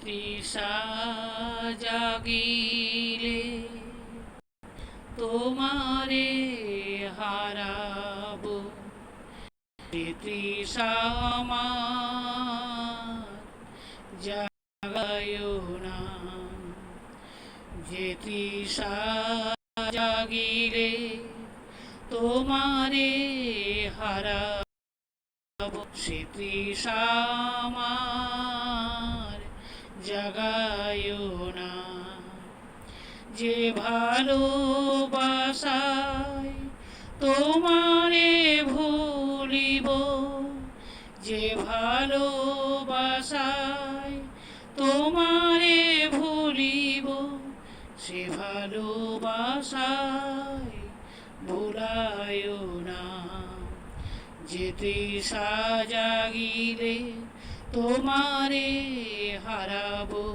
তৃষা জাগিলে তোমারে হারাবো, তৃষা আমার জাগায়ো না। যে তৃষা জাগিলে তোমারে হারাবো, সে তৃষা আমার জাগায়ো না। যে ভালোবাসায় তোমারে ভুলিব, যে ভালোবাসায় তোমারে ভুলিব, সে ভালোবাসায় ভুলায়ো না। যে তৃষা জাগিলে তোমারে হারাবো,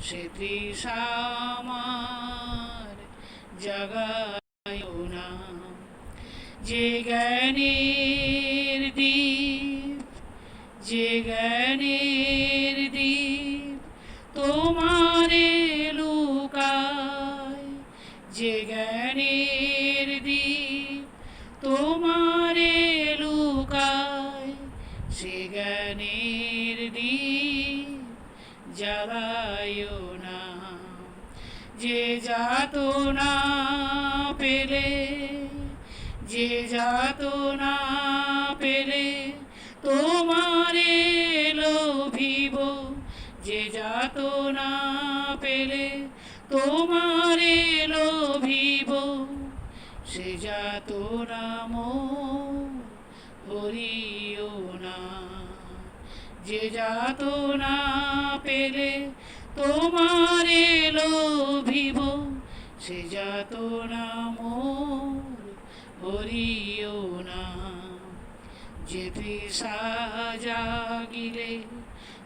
সে তৃষা আমার জাগায়ো না। যে জ্ঞানের দ্বীপ, যে জ্ঞানের দ্বীপ তোমারে লুকায়, যে জ্ঞানের দ্বীপ তোমারে লুকায়, সে জ্ঞানের দ্বীপ জ্বালায়ো না। যে যাতনা পেলে, যে যাতনা পেলে তোমারে লোভিব, যে যাতনা পেলে তোমারে লোভিব, সে যাতনা মোর হরিও না। যে যাতনা পেলে তোমারে লোভিব, সে যাতনা মোর হরিও না। যে তৃষা জাগিলে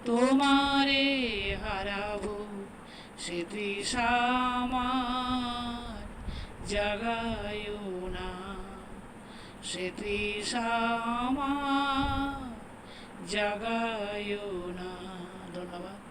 তোমারে হারাবো, সে তৃষা আমার জাগায়ো না। সে তৃষা আমার জাগায়ো না। ধন্যবাদ।